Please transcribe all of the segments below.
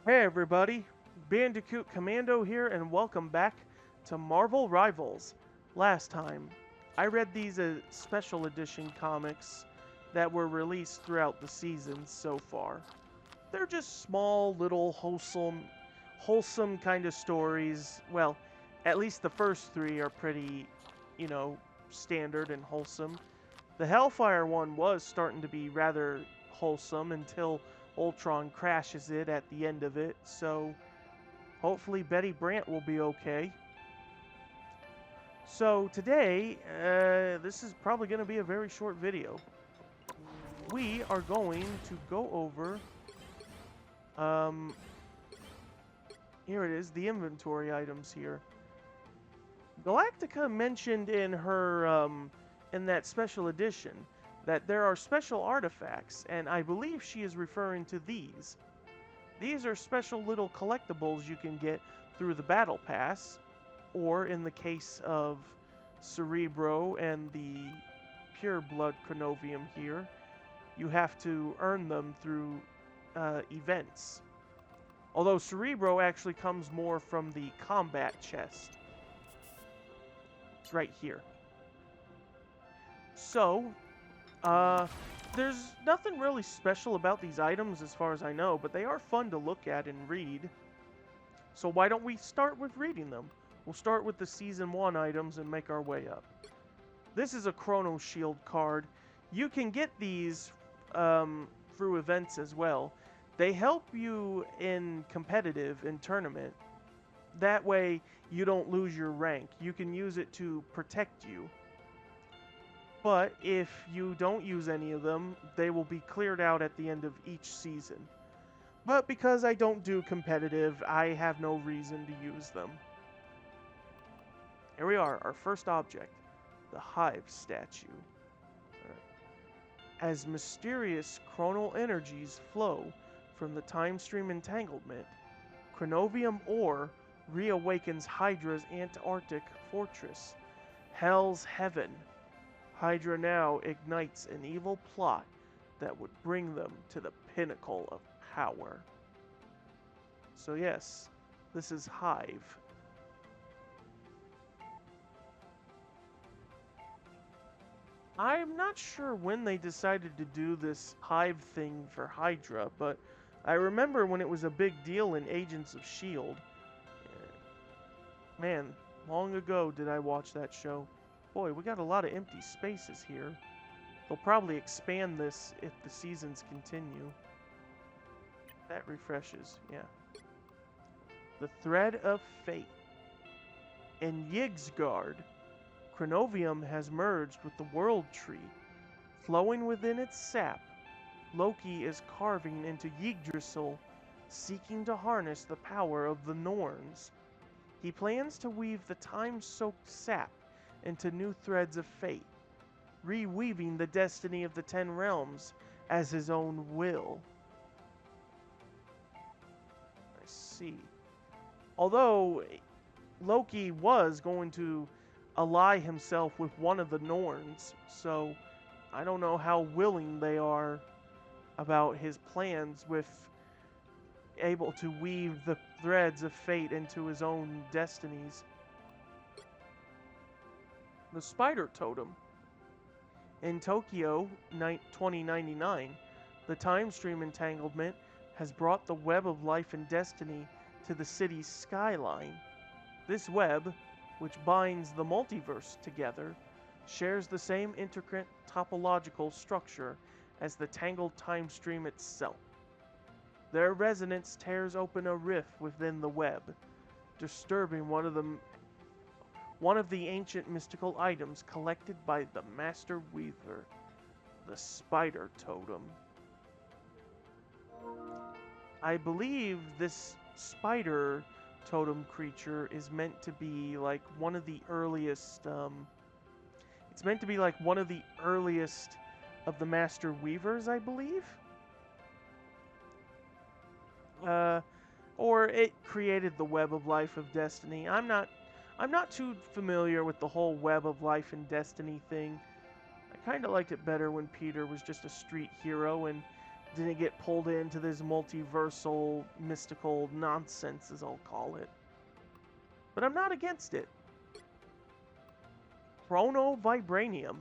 Hey everybody, Bandicoot Commando here, and welcome back to Marvel Rivals. Last time, I read these special edition comics that were released throughout the seasons so far. They're just small, little, wholesome kind of stories. Well, at least the first three are pretty, you know, standard and wholesome. The Hellfire one was starting to be rather wholesome until Ultron crashes it at the end of it, so hopefully Betty Brant will be okay. So today, this is probably going to be a very short video. We are going to go over, um, here it is, the inventory items here. Galactica mentioned in her, in that special edition that there are special artifacts, and I believe she is referring to these. These are special little collectibles you can get through the Battle Pass, or in the case of Cerebro and the Pure Blood Chronovium here, you have to earn them through events. Although Cerebro actually comes more from the combat chest. It's right here. So, uh, there's nothing really special about these items as far as I know, but they are fun to look at and read. So why don't we start with reading them? We'll start with the Season 1 items and make our way up. This is a Chrono Shield card. You can get these through events as well. They help you in competitive, in tournament. That way you don't lose your rank. You can use it to protect you. But if you don't use any of them, they will be cleared out at the end of each season. But because I don't do competitive, I have no reason to use them. Here we are, our first object, the Hive statue. As mysterious chronal energies flow from the time stream entanglement, Chronovium ore reawakens Hydra's Antarctic fortress, Hell's Heaven. Hydra now ignites an evil plot that would bring them to the pinnacle of power. So yes, this is Hive. I'm not sure when they decided to do this Hive thing for Hydra, but I remember when it was a big deal in Agents of S.H.I.E.L.D. Man, long ago did I watch that show. Boy, we got a lot of empty spaces here. They'll probably expand this if the seasons continue. That refreshes, yeah. The Thread of Fate. In Yggdrasil, Chronovium has merged with the World Tree. Flowing within its sap, Loki is carving into Yggdrasil, seeking to harness the power of the Norns. He plans to weave the time-soaked sap into new threads of fate, reweaving the destiny of the Ten Realms as his own will. I see. Although Loki was going to ally himself with one of the Norns, so I don't know how willing they are about his plans with able to weave the threads of fate into his own destinies. The Spider Totem. In Tokyo 2099, the time stream entanglement has brought the web of life and destiny to the city's skyline. This web, which binds the multiverse together, shares the same intricate topological structure as the tangled time stream itself. Their resonance tears open a rift within the web, disturbing one of the ancient mystical items collected by the Master Weaver, the Spider Totem. I believe this spider totem creature is meant to be like one of the earliest it's meant to be like one of the earliest of the Master Weavers, I believe. Uh or it created the Web of Life of Destiny. I'm not too familiar with the whole Web of Life and Destiny thing. I kind of liked it better when Peter was just a street hero and didn't get pulled into this multiversal, mystical nonsense, as I'll call it. But I'm not against it. Chrono-vibranium.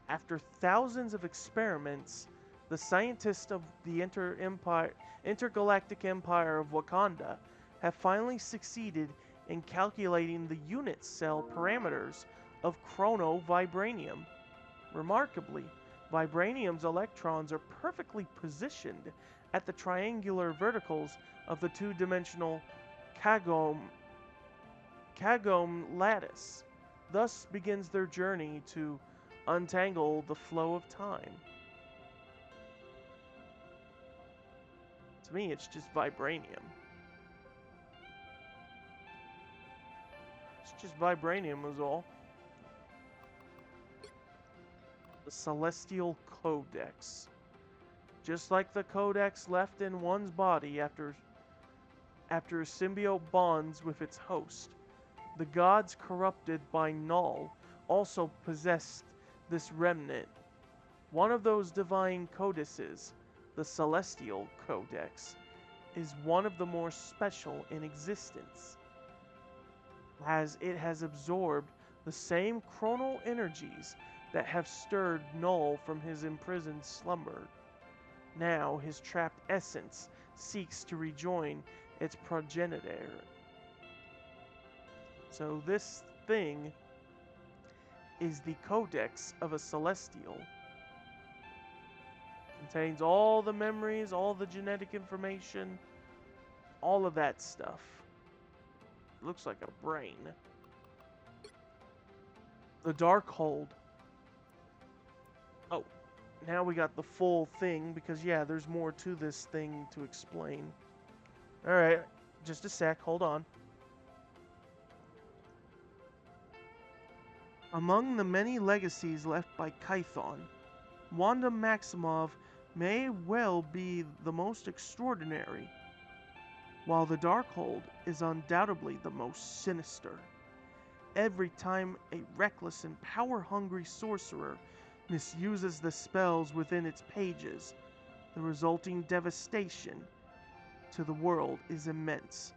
After thousands of experiments, the scientists of the intergalactic empire of Wakanda have finally succeeded in calculating the unit cell parameters of chrono-vibranium. Remarkably, vibranium's electrons are perfectly positioned at the triangular verticals of the two-dimensional Kagome lattice. Thus begins their journey to untangle the flow of time. To me, it's just vibranium. It's just vibranium is all. The Celestial Codex. Just like the codex left in one's body after a symbiote bonds with its host, the gods corrupted by Null also possessed this remnant. One of those divine codices, the Celestial Codex, is one of the more special in existence, as it has absorbed the same chronal energies that have stirred Null from his imprisoned slumber. Now his trapped essence seeks to rejoin its progenitor. So this thing is the Codex of a Celestial. Contains all the memories, all the genetic information, all of that stuff. Looks like a brain. The Darkhold. Oh, now we got the full thing, because yeah, there's more to this thing to explain. Alright, just a sec, hold on. Among the many legacies left by Kython, Wanda Maximoff may well be the most extraordinary, while the Darkhold is undoubtedly the most sinister. Every time a reckless and power-hungry sorcerer misuses the spells within its pages, the resulting devastation to the world is immense.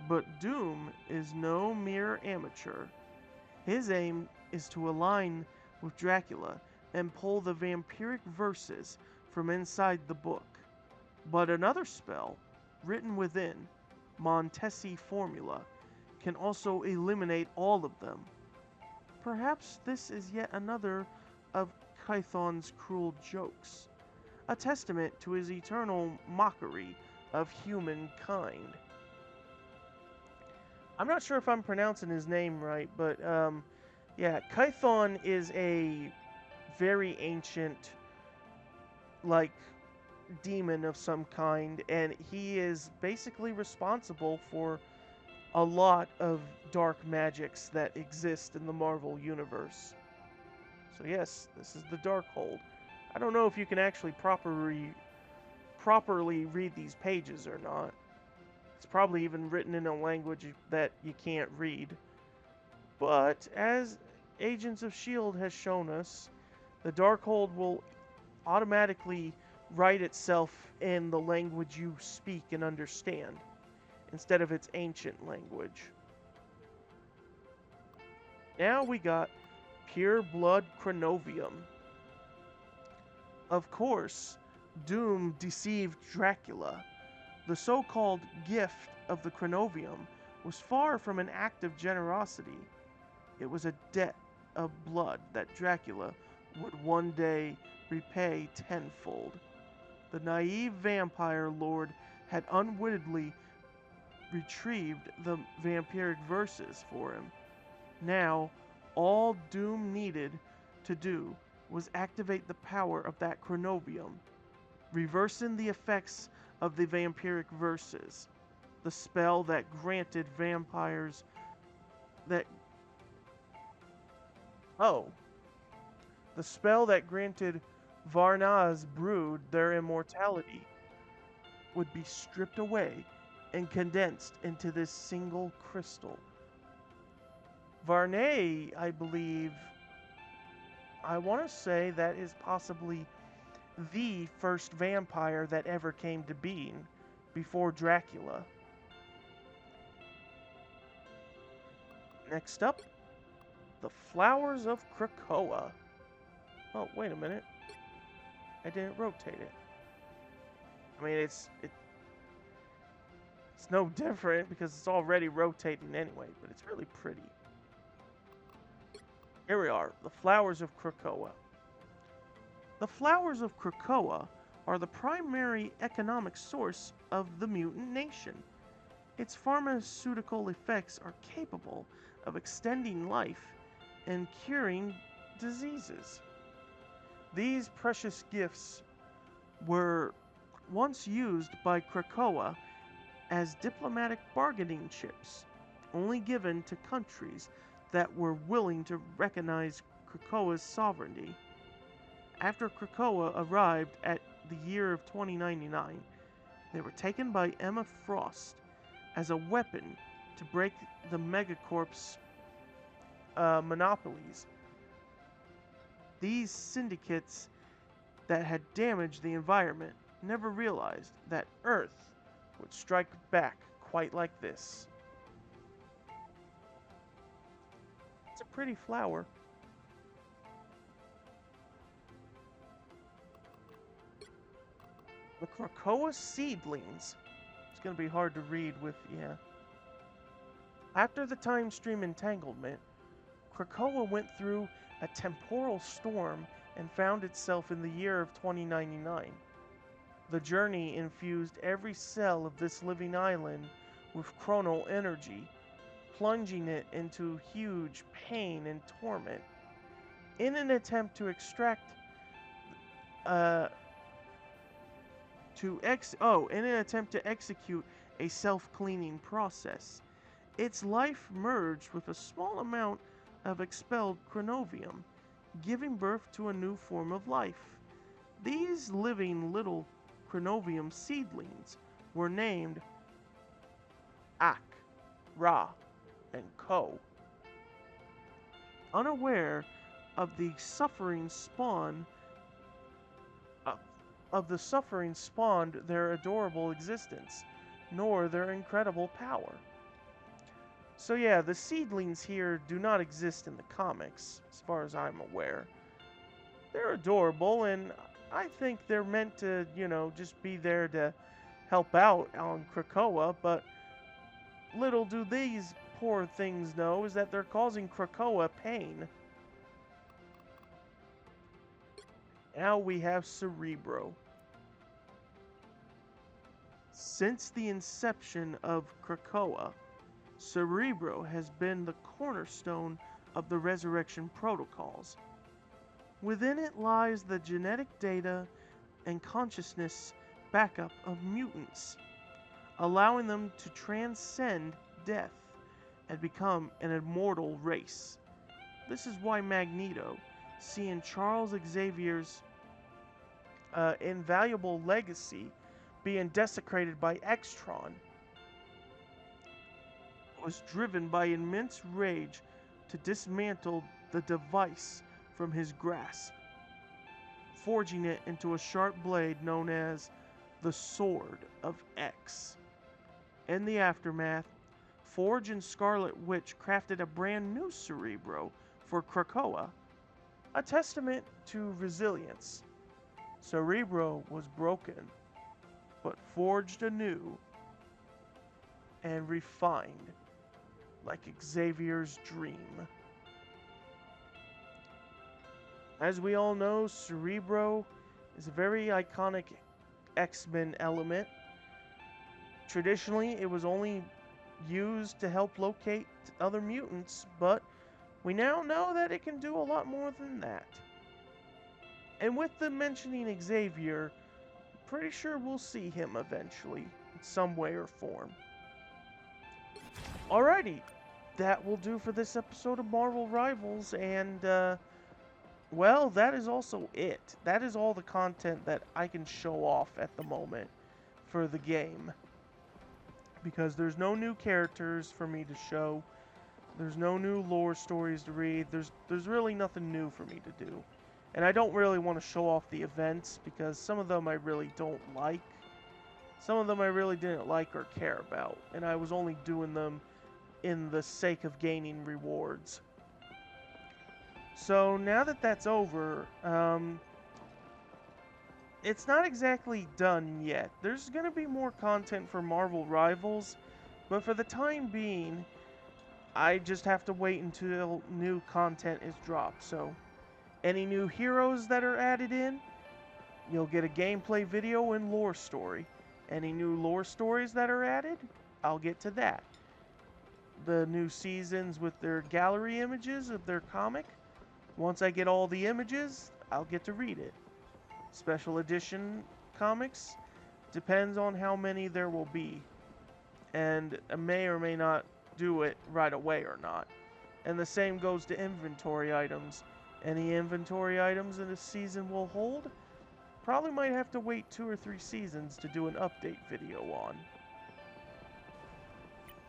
But Doom is no mere amateur. His aim is to align with Dracula and pull the vampiric verses from inside the book. But another spell, written within, Montesi Formula, can also eliminate all of them. Perhaps this is yet another of Kython's cruel jokes, a testament to his eternal mockery of humankind. I'm not sure if I'm pronouncing his name right, but yeah, Kython is a very ancient, like, demon of some kind, and he is basically responsible for a lot of dark magics that exist in the Marvel Universe. So yes, this is the Darkhold. I don't know if you can actually properly read these pages or not. It's probably even written in a language that you can't read. But as Agents of S.H.I.E.L.D. has shown us, the Darkhold will automatically write itself in the language you speak and understand, instead of its ancient language. Now we got Pure Blood Chronovium. Of course, Doom deceived Dracula. The so-called gift of the Chronovium was far from an act of generosity. It was a debt of blood that Dracula would one day repay tenfold. The naive vampire lord had unwittingly retrieved the vampiric verses for him. Now, all Doom needed to do was activate the power of that Chronovium, reversing the effects of the vampiric verses, the spell that granted vampires that... Oh. The spell that granted Varna's brood their immortality would be stripped away and condensed into this single crystal. Varney, I believe, I want to say that is possibly the first vampire that ever came to being before Dracula. Next up, the Flowers of Krakoa. Oh, wait a minute. I didn't rotate it. I mean, it's no different because it's already rotating anyway, but it's really pretty. Here we are, the Flowers of Krakoa. The Flowers of Krakoa are the primary economic source of the mutant nation. Its pharmaceutical effects are capable of extending life and curing diseases. These precious gifts were once used by Krakoa as diplomatic bargaining chips, only given to countries that were willing to recognize Krakoa's sovereignty. After Krakoa arrived at the year of 2099, they were taken by Emma Frost as a weapon to break the Megacorp's monopolies. These syndicates that had damaged the environment never realized that Earth would strike back quite like this. It's a pretty flower. The Krakoa seedlings. It's going to be hard to read with, yeah. After the time stream entanglement, Krakoa went through a temporal storm and found itself in the year of 2099. The journey infused every cell of this living island with chronal energy, plunging it into huge pain and torment. In an attempt to extract in an attempt to execute a self-cleaning process, its life merged with a small amount of expelled chronovium, giving birth to a new form of life. These living little chronovium seedlings were named Ak, Ra, and Ko. Unaware of the suffering spawned their adorable existence, nor their incredible power. So yeah, the seedlings here do not exist in the comics, as far as I'm aware. They're adorable, and I think they're meant to, just be there to help out on Krakoa, but little do these poor things know is that they're causing Krakoa pain. Now we have Cerebro. Since the inception of Krakoa, Cerebro has been the cornerstone of the resurrection protocols. Within it lies the genetic data and consciousness backup of mutants, allowing them to transcend death and become an immortal race. This is why Magneto, seeing Charles Xavier's invaluable legacy being desecrated by Extron, was driven by immense rage to dismantle the device from his grasp, forging it into a sharp blade known as the Sword of X. In the aftermath, Forge and Scarlet Witch crafted a brand new Cerebro for Krakoa, a testament to resilience. Cerebro was broken, but forged anew and refined like Xavier's dream. As we all know, Cerebro is a very iconic X-Men element. Traditionally, it was only used to help locate other mutants, but we now know that it can do a lot more than that. And with the mentioning Xavier, pretty sure we'll see him eventually, in some way or form. Alrighty, that will do for this episode of Marvel Rivals, and, well, that is also it. That is all the content that I can show off at the moment for the game. Because there's no new characters for me to show. There's no new lore stories to read. There's really nothing new for me to do. And I don't really want to show off the events because some of them I really don't like. Some of them I really didn't like or care about, and I was only doing them in the sake of gaining rewards. So now that that's over, it's not exactly done yet. There's going to be more content for Marvel Rivals, but for the time being, I just have to wait until new content is dropped. So any new heroes that are added in, you'll get a gameplay video and lore story. Any new lore stories that are added, I'll get to that. The new seasons with their gallery images of their comic, once I get all the images, I'll get to read it. Special edition comics, depends on how many there will be. And I may or may not do it right away or not. And the same goes to inventory items. Any inventory items in a season will hold, probably might have to wait 2 or 3 seasons to do an update video on.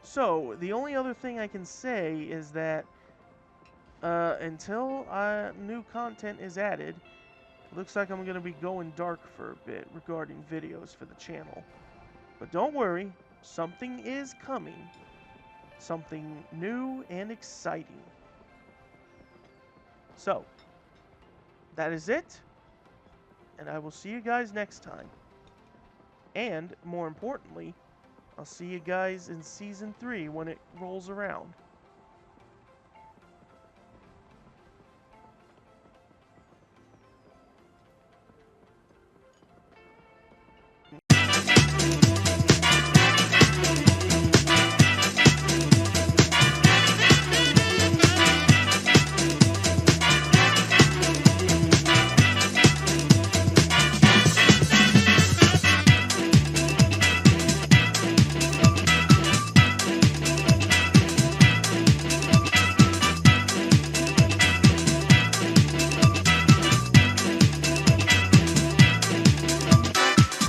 So, the only other thing I can say is that until new content is added, looks like I'm going to be going dark for a bit regarding videos for the channel. But don't worry, something is coming. Something new and exciting. So, that is it. And I will see you guys next time. And, more importantly, I'll see you guys in Season 3 when it rolls around.